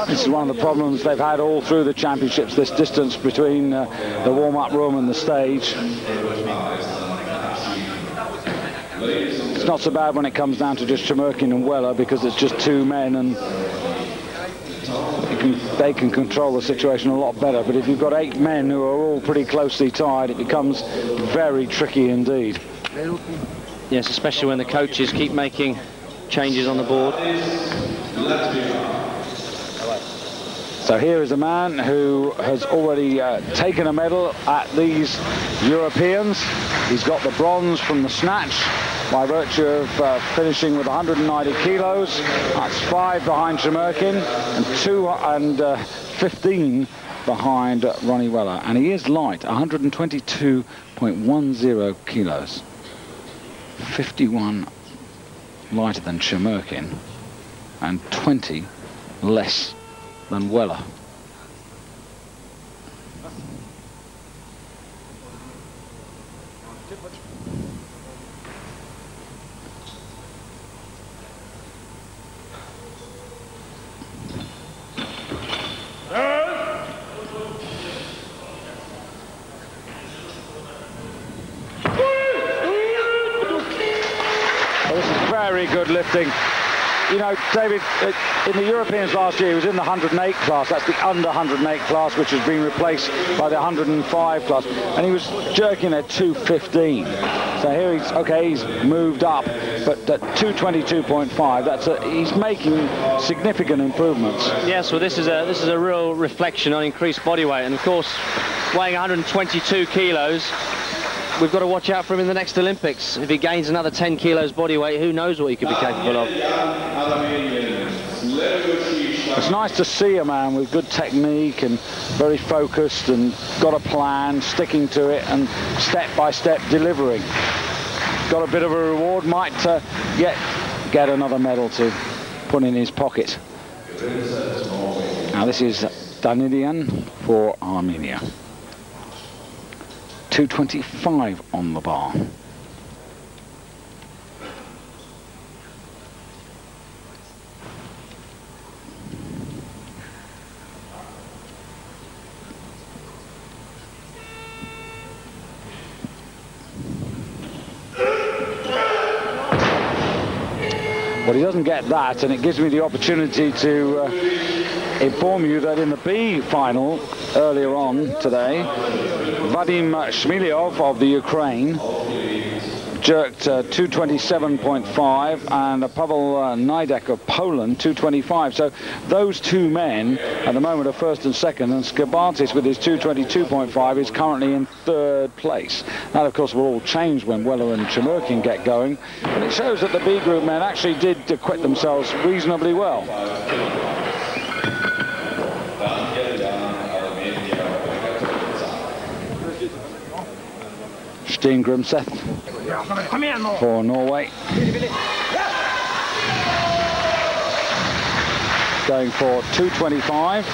This is one of the problems they've had all through the championships, this distance between the warm-up room and the stage. It's not so bad when it comes down to just Chemurkin and Weller, because it's just two men and they can control the situation a lot better. But if you've got 8 men who are all pretty closely tied, it becomes very tricky indeed. Yes, especially when the coaches keep making changes on the board. So here is a man who has already taken a medal at these Europeans. He's got the bronze from the snatch by virtue of finishing with 190 kilos. That's 5 behind Chemurkin and 15 behind Ronnie Weller. And he is light, 122.10 kilos. 51 lighter than Chemurkin and 20 less than Weller. Very good lifting. You know, David, in the Europeans last year, he was in the 108 class. That's the under 108 class, which has been replaced by the 105 class. And he was jerking at 215. So here he's moved up, but at 222.5, he's making significant improvements. Yes, well, this is a real reflection on increased body weight. And of course, weighing 122 kilos, we've got to watch out for him in the next Olympics. If he gains another 10 kilos body weight, who knows what he could be capable of. It's nice to see a man with good technique and very focused and got a plan, sticking to it and step by step delivering. Got a bit of a reward, might yet get another medal to put in his pocket. Now this is Danidian for Armenia. 225 on the bar. Well, he doesn't get that, and it gives me the opportunity to inform you that in the B final earlier on today, Vadim Shmilyov of the Ukraine jerked 227.5 and Pavel Najdek of Poland 225. So those two men at the moment are first and second, and Skabatis with his 222.5 is currently in third place. That of course will all change when Weller and Chemurkin get going, but it shows that the B group men actually did acquit themselves reasonably well. Steen Grimseth for Norway. Going for 225,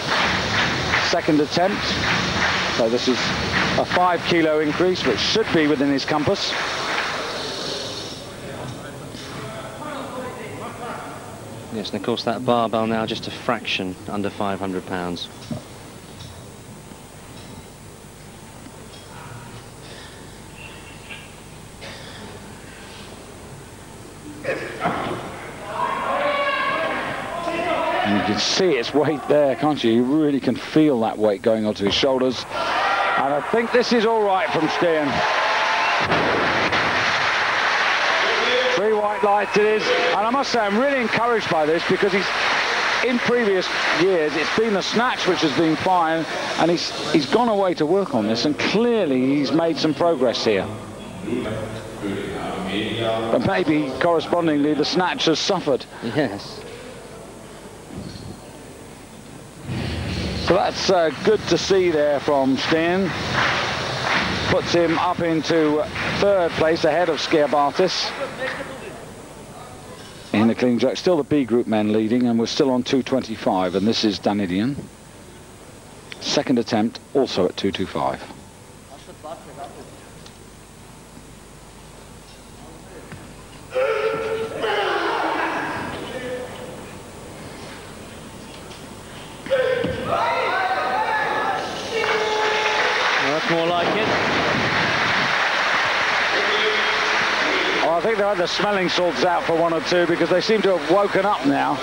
second attempt. So this is a 5 kilo increase, which should be within his compass. Yes, and of course that barbell now just a fraction under 500 pounds. And you can see its weight there, can't you? You really can feel that weight going onto his shoulders. And I think this is all right from Steen. 3 white lights it is. And I must say, I'm really encouraged by this, because in previous years, it's been the snatch which has been fine, and he's gone away to work on this, and clearly he's made some progress here. But maybe, correspondingly, the snatch has suffered. Yes. So that's good to see there from Steen. Puts him up into third place ahead of Skiabatis in the clean jerk. Still the B group men leading, and we're still on 225, and this is Danidian. Second attempt, also at 225. That's more like it. Well, I think they had the smelling salts out for 1 or 2 because they seem to have woken up now.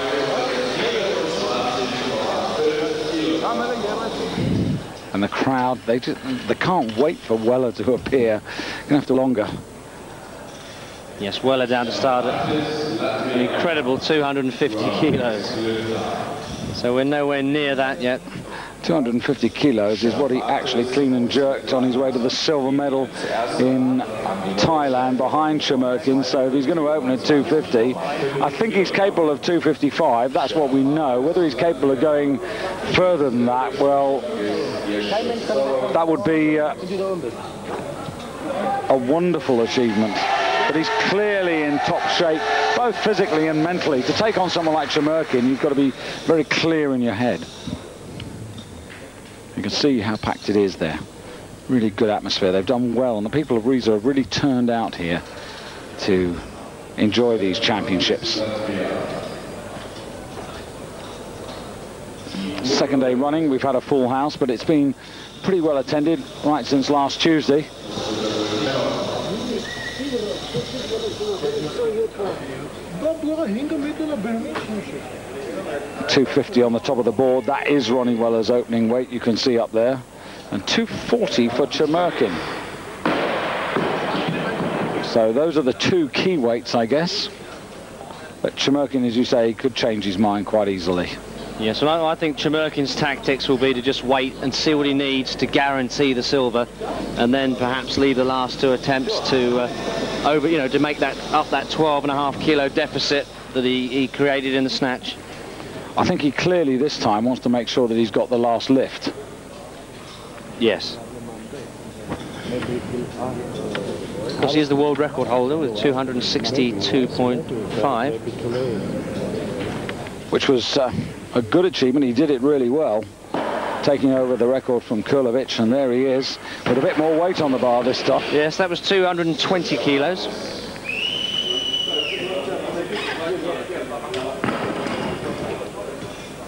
And the crowd, they can't wait for Weller to appear. Gonna have to longer. Yes, Weller down to start at an incredible 250 kilos. So we're nowhere near that yet. 250 kilos is what he actually clean and jerked on his way to the silver medal in Thailand behind Chemurkin. So if he's going to open at 250, I think he's capable of 255. That's what we know. Whether he's capable of going further than that, well, that would be a wonderful achievement. But he's clearly in top shape, both physically and mentally. To take on someone like Chemurkin, you've got to be very clear in your head. You can see how packed it is there. Really good atmosphere. They've done well, and the people of Riza have really turned out here to enjoy these championships. Second day running, we've had a full house, but it's been pretty well attended right since last Tuesday. 250 on the top of the board. That is Ronnie Weller's opening weight, you can see up there. And 240 for Chemurkin. So those are the 2 key weights, I guess. But Chemurkin, as you say, could change his mind quite easily. Yes, well, I think Chemurkin's tactics will be to just wait and see what he needs to guarantee the silver, and then perhaps leave the last 2 attempts to to make that up that 12.5 kilo deficit that he created in the snatch. I think he clearly this time wants to make sure that he's got the last lift. Yes. Because he is the world record holder with 262.5. Which was a good achievement. He did it really well, taking over the record from Kurlovic, and there he is with a bit more weight on the bar this time. Yes, that was 220 kilos.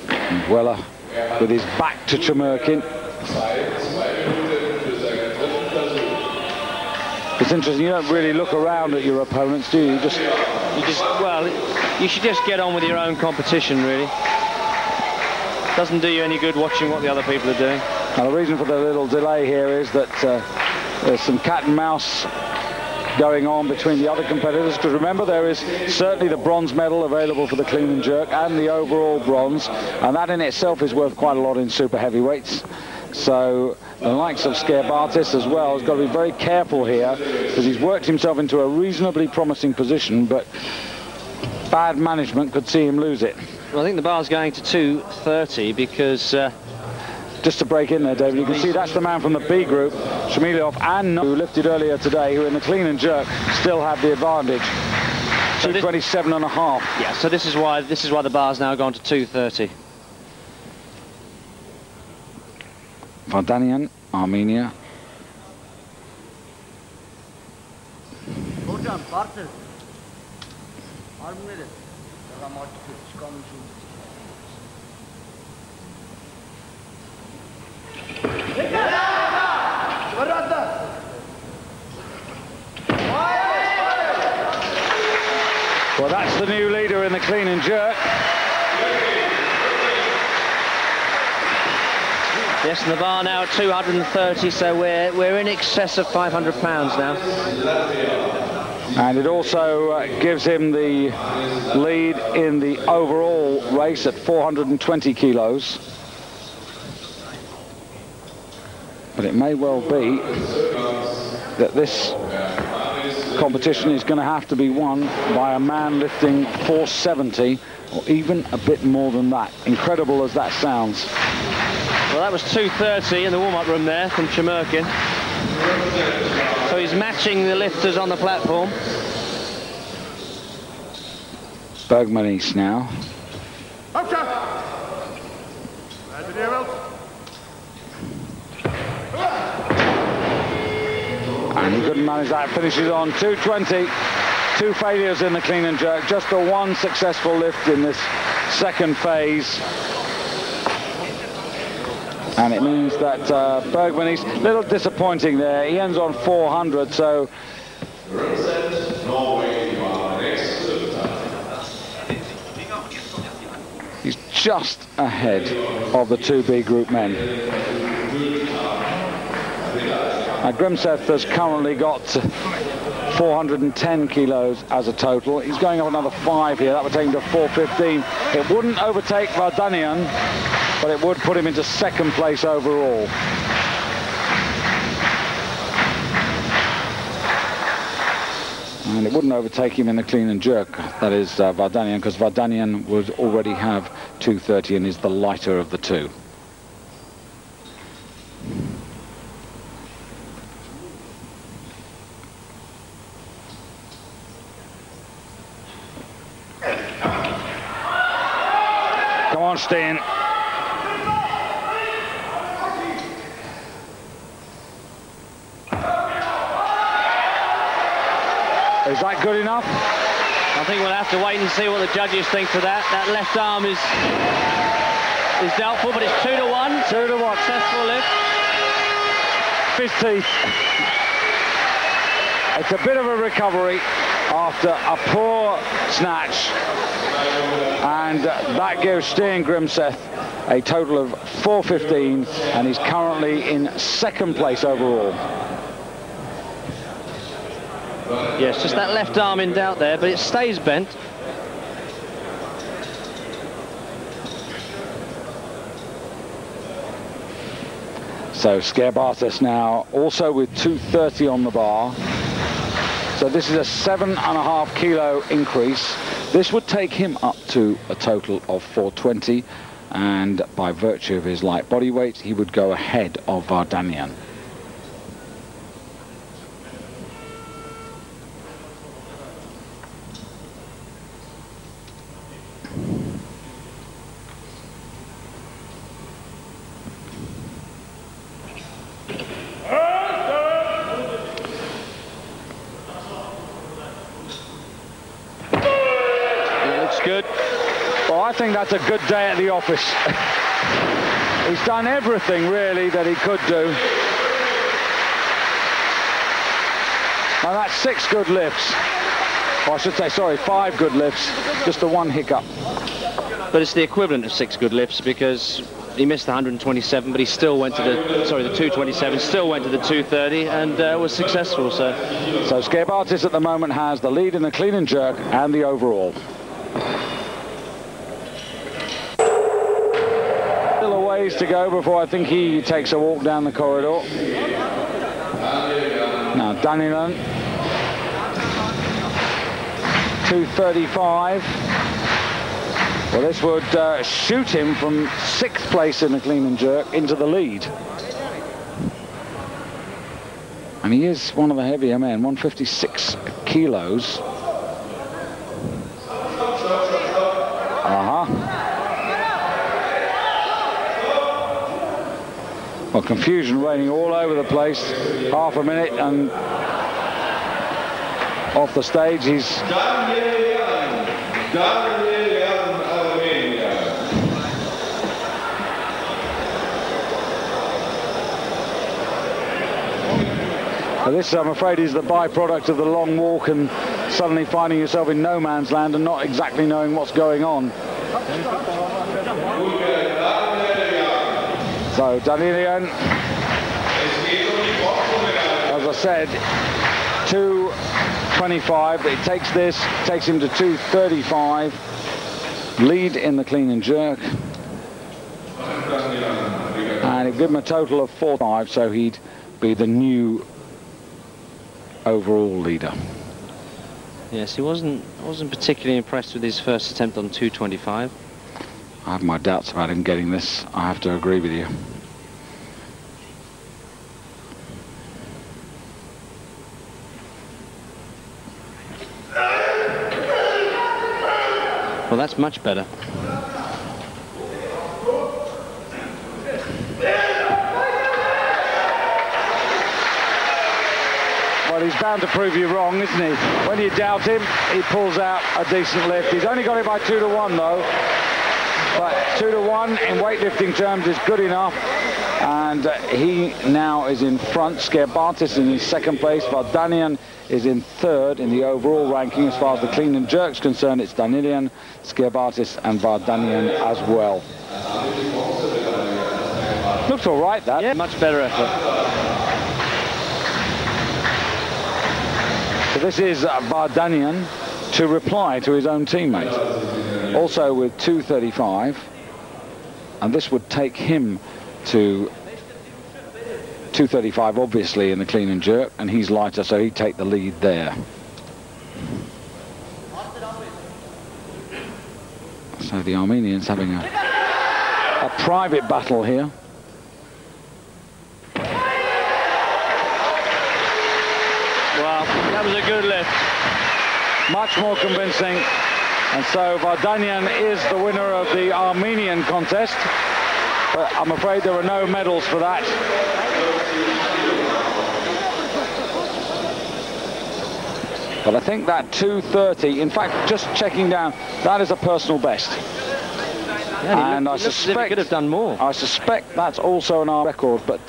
And Weller with his back to Chemurkin. It's interesting, you don't really look around at your opponents, do you? Well, you should just get on with your own competition, really. Doesn't do you any good watching what the other people are doing. Now, the reason for the little delay here is that there's some cat and mouse going on between the other competitors, because remember, there is certainly the bronze medal available for the clean and jerk and the overall bronze, and that in itself is worth quite a lot in super heavyweights. So the likes of Skerbatis as well has got to be very careful here, because he's worked himself into a reasonably promising position, but bad management could see him lose it. Well, I think the bar's going to 230 because... Just to break in there, David, you can see that's the man from the B group, Shmilov, and who lifted earlier today, who in the clean and jerk still have the advantage. 227.5. Yeah, so this is why the bar's now gone to 230. Vardanian, Armenia. Well, that's the new leader in the clean and jerk. Yes, and the bar now at 230, so we're in excess of 500 pounds now. And it also gives him the lead in the overall race at 420 kilos. But it may well be that this competition is going to have to be won by a man lifting 470 or even a bit more than that. Incredible as that sounds. Well, that was 230 in the warm-up room there from Chemurkin. So he's matching the lifters on the platform. Bergmanis now. And he couldn't manage that. Finishes on 220. 2 failures in the clean and jerk. Just the 1 successful lift in this second phase. And it means that Bergman is a little disappointing there. He ends on 400, so he's just ahead of the 2B group men. Now, Grimseth has currently got 410 kilos as a total. He's going up another 5 here. That would take him to 415. It wouldn't overtake Vardanian, but it would put him into second place overall. And it wouldn't overtake him in the clean and jerk, that is Vardanian, because Vardanian would already have 230 and is the lighter of the two. Come on, Steen. Is that good enough? I think we'll have to wait and see what the judges think to that. That left arm is doubtful, but it's 2-1. 2-1. Successful lift. His teeth. It's a bit of a recovery after a poor snatch. And that gives Steen Grimseth a total of 415, and he's currently in second place overall. Yes, just that left arm in doubt there, but it stays bent. So Skerbatis now also with 230 on the bar. So this is a 7.5 kilo increase. This would take him up to a total of 420, and by virtue of his light body weight, he would go ahead of Vardanian. Good. Well, I think that's a good day at the office. He's done everything really that he could do. Now that's 6 good lifts. Or I should say, sorry, 5 good lifts. Just the one hiccup. But it's the equivalent of 6 good lifts, because he missed the 127, but he still went to the 227, still went to the 230 and was successful. So Skerbatis at the moment has the lead in the clean and jerk and the overall. Still a ways to go before I think he takes a walk down the corridor. Now Danilan, 235. Well, this would shoot him from 6th place in the clean and jerk into the lead. And he is one of the heavier men, 156 kilos. Well, confusion reigning all over the place. Half a minute and off the stage he's... This, I'm afraid, is the byproduct of the long walk and suddenly finding yourself in no man's land and not exactly knowing what's going on. So Danilian, as I said, 225. It takes this, takes him to 235. Lead in the clean and jerk. And it gives him a total of 4.5, so he'd be the new overall leader. Yes, I wasn't particularly impressed with his first attempt on 225. I have my doubts about him getting this. I have to agree with you. Well, that's much better. Well, he's bound to prove you wrong, isn't he? When you doubt him, he pulls out a decent lift. He's only got it by 2-1 though. But 2-1 in weightlifting terms is good enough. And he now is in front. Skerbatis in second place. Vardanian is in third in the overall ranking. As far as the clean and jerk's concerned, it's Danilian, Skerbatis and Vardanian as well. Looks all right, that. Yeah, much better effort. So this is Vardanian to reply to his own teammate. Also with 2:35. And this would take him to 2:35, obviously, in the clean and jerk, and he's lighter, so he'd take the lead there. So the Armenians having a private battle here. Well, that was a good lift. Much more convincing. And so Vardanian is the winner of the Armenian contest. But I'm afraid there are no medals for that. But I think that 2:30, in fact, just checking down, that is a personal best. Yeah, and I suspect he could have done more. I suspect that's also an R record, but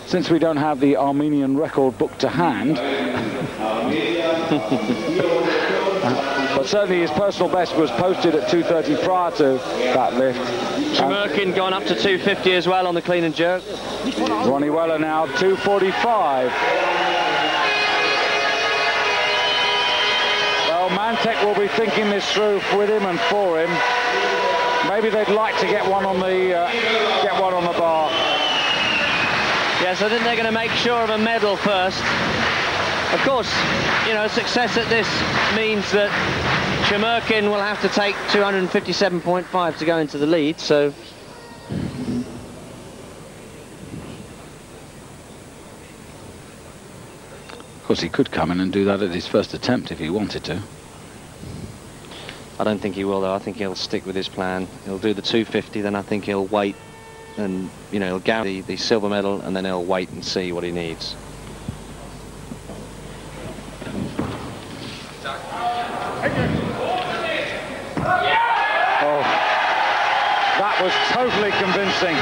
since we don't have the Armenian record book to hand, but certainly his personal best was posted at 2:30 prior to that lift. Chmurkin gone up to 2:50 as well on the clean and jerk. Ronnie Weller now 2:45. Well, Mantek will be thinking this through with him and for him. Maybe they'd like to get one on the bar. Yes, I think they're going to make sure of a medal first. Of course, you know, success at this means that Chmurkin will have to take 257.5 to go into the lead, so... Of course, he could come in and do that at his first attempt if he wanted to. I don't think he will, though. I think he'll stick with his plan. He'll do the 250, then I think he'll wait and, you know, he'll guarantee the silver medal, and then he'll wait and see what he needs. Oh, that was totally convincing.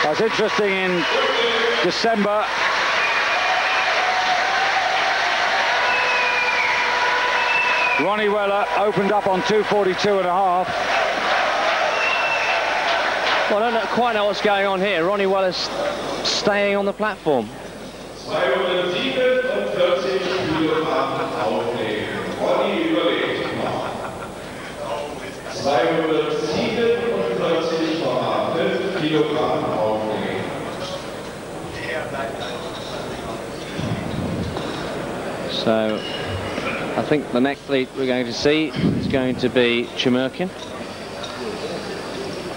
That's interesting. In December, Ronnie Weller opened up on 2:42.5. Well, I don't quite know what's going on here. Ronnie Weller's staying on the platform. 247 Kilogramm auflegen. Ronnie überlegt. 247,5 Kilogramm auflegen. So, I think the next lead we're going to see is going to be Chmurkin.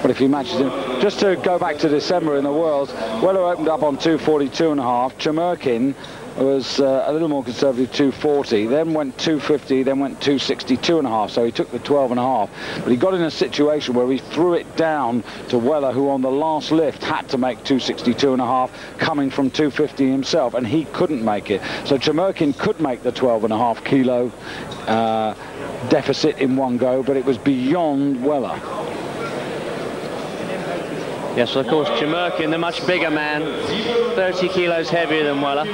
But if he matches him, just to go back to December in the Worlds, Weller opened up on 2:42.5. Chmurkin was a little more conservative, 2:40, then went 2:50, then went 2:62.5, so he took the 12.5. But he got in a situation where he threw it down to Weller, who on the last lift had to make 2:62.5, coming from 2:50 himself, and he couldn't make it. So Chmurkin could make the 12.5 kilo deficit in one go, but it was beyond Weller. Yes, well, of course, Chmurkin, the much bigger man, 30 kilos heavier than Weller.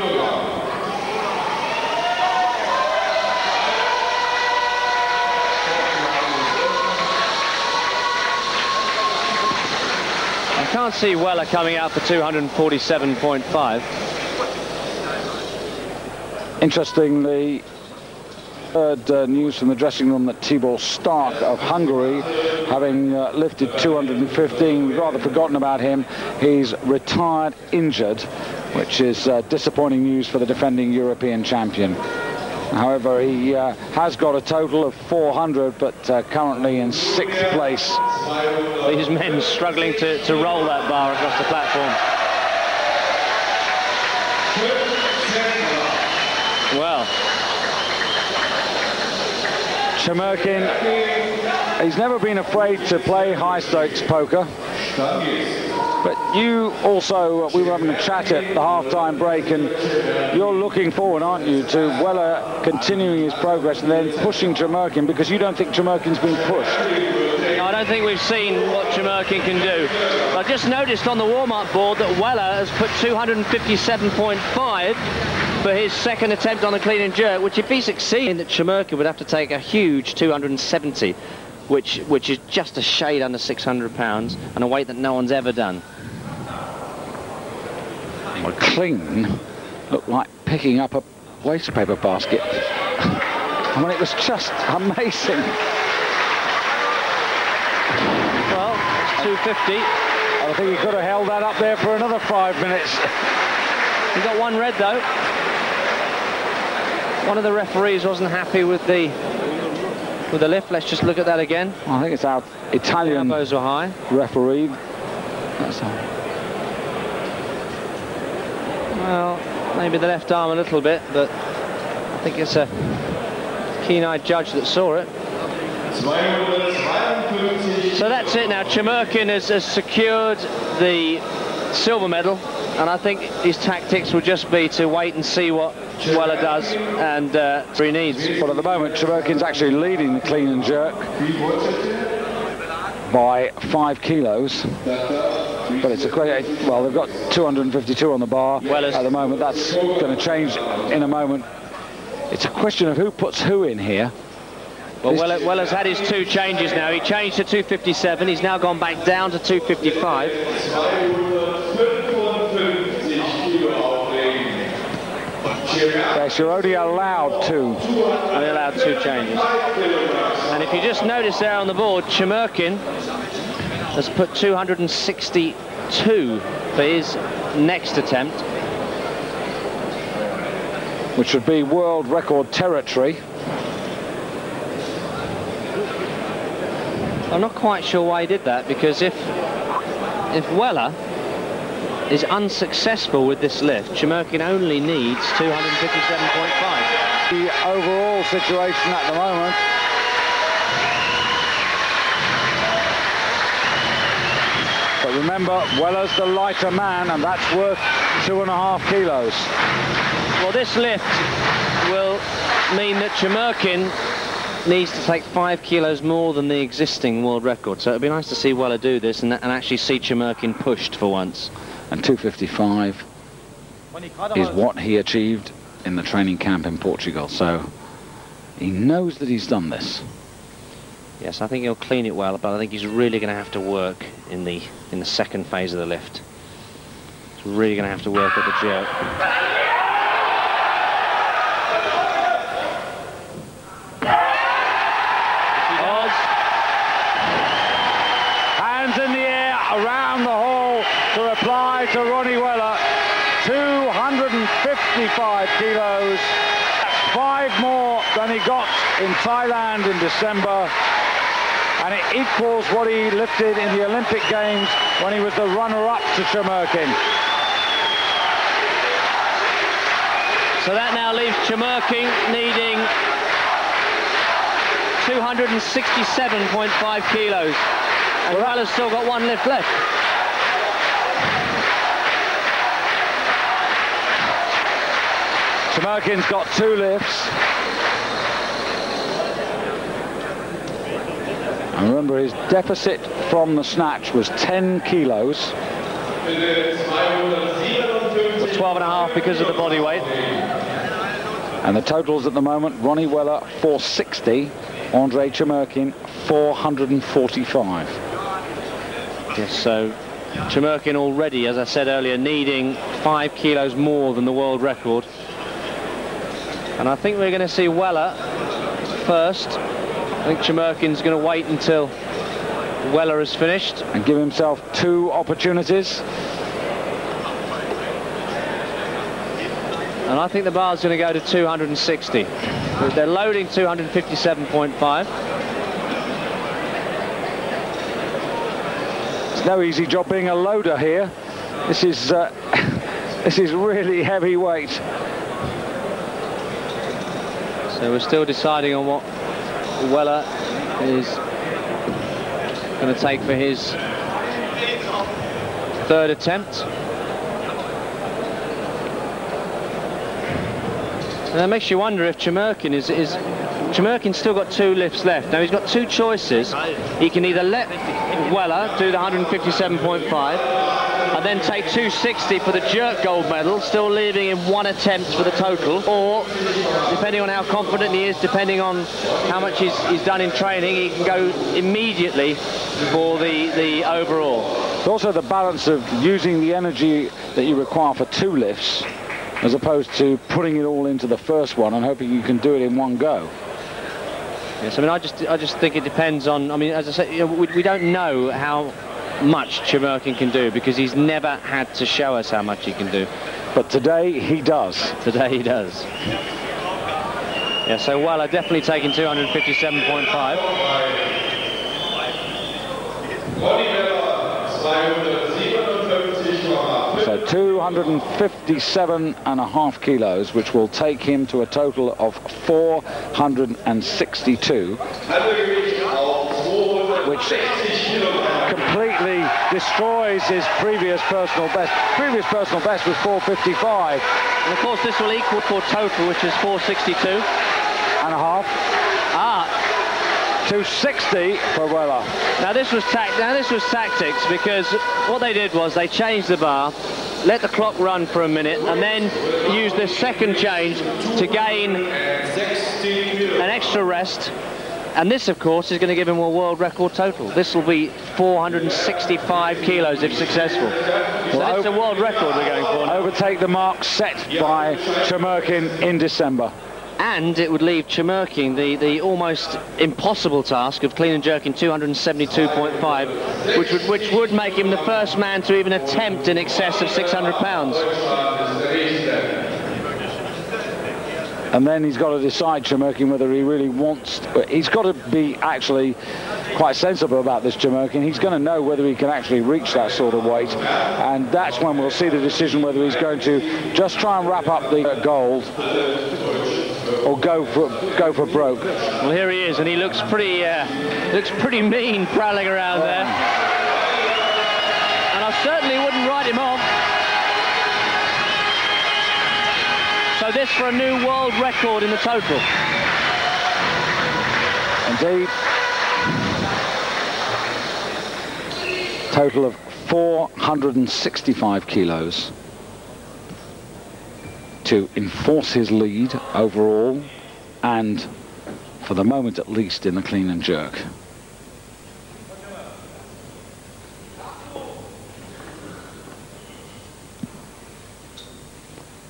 I can't see Weller coming out for 247.5. Interestingly, heard news from the dressing room that Tibor Stark of Hungary, having lifted 215, we've rather forgotten about him. He's retired injured, which is disappointing news for the defending European champion. However, he has got a total of 400, but currently in 6th place. These men struggling to roll that bar across the platform. Well, Chmurkin, he's never been afraid to play high-stakes poker. But you also, we were having a chat at the half-time break, and you're looking forward, aren't you, to Weller continuing his progress and then pushing Chemurkin, because you don't think Chemurkin's been pushed. No, I don't think we've seen what Chemurkin can do. I just noticed on the warm-up board that Weller has put 257.5 for his second attempt on the clean and jerk, which if he succeeded, that Chemurkin would have to take a huge 270, which is just a shade under 600 pounds and a weight that no one's ever done. Well, clean looked like picking up a waste paper basket. I mean, it was just amazing. Well, it's 250. I think he could have held that up there for another 5 minutes. He got one red though. One of the referees wasn't happy with the lift. Let's just look at that again. I think it's our Italian elbows were high. Referee. That's all. Well, maybe the left arm a little bit, but I think it's a keen-eyed judge that saw it. So that's it now. Chemurkin has secured the silver medal, and I think his tactics will just be to wait and see what Weller does and he needs. Well, at the moment, Chemurkin's actually leading the clean and jerk by 5 kilos. But it's a question. Well, they've got 252 on the bar at the moment. That's going to change in a moment. It's a question of who puts who in here. Well, Weller's had his 2 changes now. He changed to 257. He's now gone back down to 255. Yes, you're only allowed 2. Only allowed 2 changes. And if you just notice there on the board, Chemurkin has put 262 for his next attempt, which would be world record territory. I'm not quite sure why he did that, because if Weller is unsuccessful with this lift, Chemurkin only needs 257.5. The overall situation at the moment. But remember, Weller's the lighter man, and that's worth 2.5 kilos. Well, this lift will mean that Chemurkin needs to take 5 kilos more than the existing world record. So it'd be nice to see Weller do this and actually see Chemurkin pushed for once. And 255 is what he achieved in the training camp in Portugal. So he knows that he's done this. Yes, I think he'll clean it well, but I think he's really going to have to work in the second phase of the lift. He's really going to have to work at the jerk. Hands in the air around the hall to reply to Ronnie Weller. 255 kilos. 5 more than he got in Thailand in December. And it equals what he lifted in the Olympic Games when he was the runner-up to Chemurkin. So that now leaves Chemurkin needing 267.5 kilos. And Weller's still got 1 lift left. Chemurkin's got 2 lifts. And remember, his deficit from the snatch was 10 kilos. 12.5 because of the body weight. And the totals at the moment, Ronnie Weller 460, Andre Chemurkin 445. Yes, so Chemurkin already, as I said earlier, needing 5 kilos more than the world record. And I think we're going to see Weller first. I think Chemurkin's going to wait until Weller is finished. And give himself 2 opportunities. And I think the bar's going to go to 260. They're loading 257.5. It's no easy job being a loader here. This is this is really heavy weight. So we're still deciding on what Weller is going to take for his third attempt. And that makes you wonder if Chemurkin's still got 2 lifts left. Now he's got 2 choices. He can either let Weller do the 157.5 and then take 260 for the jerk gold medal, still leaving him 1 attempt for the total, or depending on how confident he is, depending on how much he's done in training, he can go immediately for the overall. It's also the balance of using the energy that you require for 2 lifts as opposed to putting it all into the first one and hoping you can do it in one go. Yes, I mean, I just think it depends on, I mean, as I said, you know, we don't know how much Chemurkin can do because he's never had to show us how much he can do. But today he does. Today he does. Yeah, so Weller definitely taking 257.5. So 257.5 kilos, which will take him to a total of 462, which completely destroys his previous personal best. Previous personal best was 455. And of course this will equal for total, which is 462.5. 260 for Weller. Now this was tactics, because what they did was they changed the bar, let the clock run for a minute, and then used this second change to gain an extra rest. And this, of course, is going to give him a world record total. This will be 465 kilos if successful. So that's a world record we're going for now. Overtake the mark set by Chemurkin in December. And it would leave Chemurkin the almost impossible task of clean and jerking 272.5, which would make him the first man to even attempt in excess of 600 pounds. And then he's got to decide, Chemurkin, whether he really wants... He's got to be actually quite sensible about this, Chemurkin. He's going to know whether he can actually reach that sort of weight. And that's when we'll see the decision whether he's going to just try and wrap up the gold or go for broke. Well, here he is, and he looks pretty mean prowling around there. And I certainly wouldn't write him off. So this for a new world record in the total. Indeed. Total of 465 kilos to enforce his lead overall, and for the moment at least in the clean and jerk.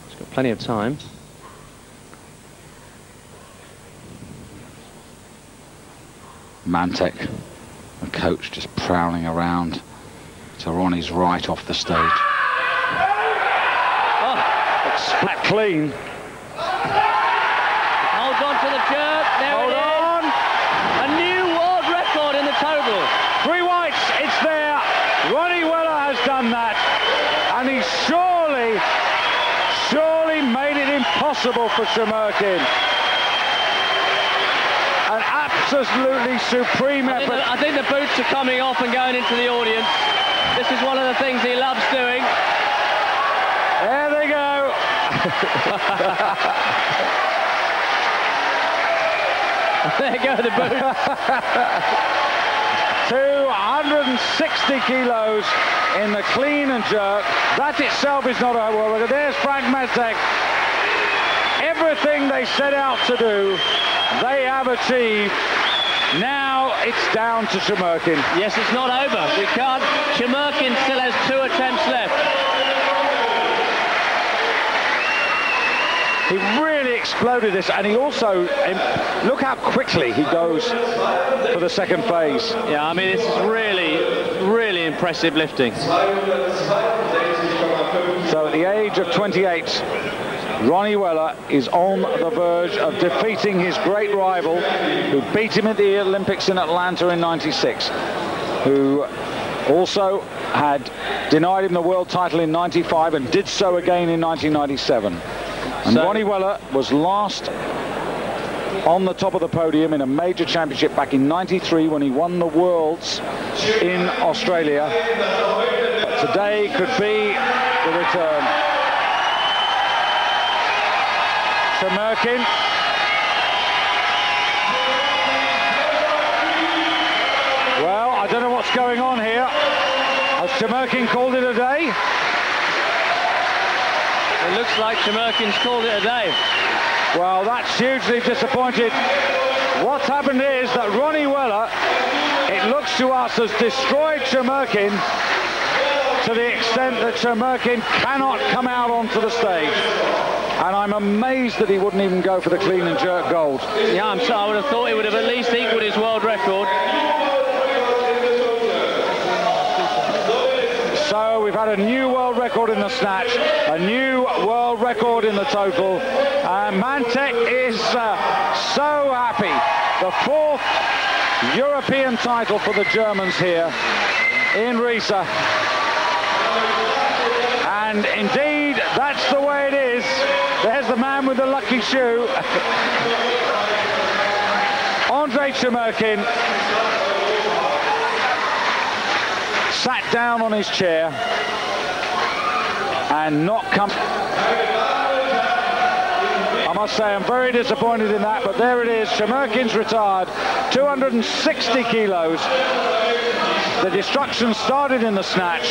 He's got plenty of time. Mantek, the coach, just prowling around to Ronnie's right off the stage. Split clean. Holds on to the jerk. There it is. A new world record in the total. 3 whites. It's there. Ronnie Weller has done that, and he surely made it impossible for Chemurkin. An absolutely supreme effort. I think the boots are coming off and going into the audience. This is one of the things he loves doing. There they go. There go the boots. 260 kilos in the clean and jerk. That itself is not a world record. There's Frank Mantek. Everything they set out to do, they have achieved. Now it's down to Chemurkin. Yes, it's not over. We can't. Chemurkin still has 2 attempts left. He really exploded this, and he also, look how quickly he goes for the second phase. Yeah, I mean, it's really impressive lifting. So at the age of 28, Ronnie Weller is on the verge of defeating his great rival, who beat him at the Olympics in Atlanta in '96, who also had denied him the world title in '95 and did so again in 1997. And Ronnie Weller was last on the top of the podium in a major championship back in '93 when he won the Worlds in Australia. But today could be the return. Chemurkin. Well, I don't know what's going on here. Has Chemurkin called it a day? It looks like Chemurkin's called it a day. Well, that's hugely disappointed. What's happened is that Ronnie Weller, it looks to us, has destroyed Chemurkin to the extent that Chemurkin cannot come out onto the stage. And I'm amazed that he wouldn't even go for the clean and jerk gold. Yeah, I would have thought he would have at least equaled his world record. So we've had a new world record in the snatch, a new world record in the total. Mantek is so happy. The 4th European title for the Germans here in Riesa. And indeed, that's the way it is. There's the man with the lucky shoe. Andrei Chemurkin sat down on his chair and not come. I must say I'm very disappointed in that, but there it is. Chemurkin's retired, 260 kilos. The destruction started in the snatch,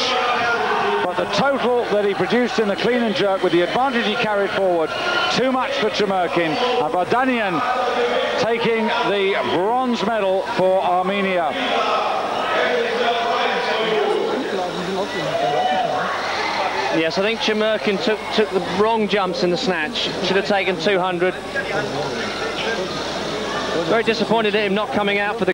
but the total that he produced in the clean and jerk with the advantage he carried forward, too much for Chemurkin. And Vardanian taking the bronze medal for Armenia. Yes, I think Chemurkin took the wrong jumps in the snatch. Should have taken 200. Very disappointed at him not coming out for the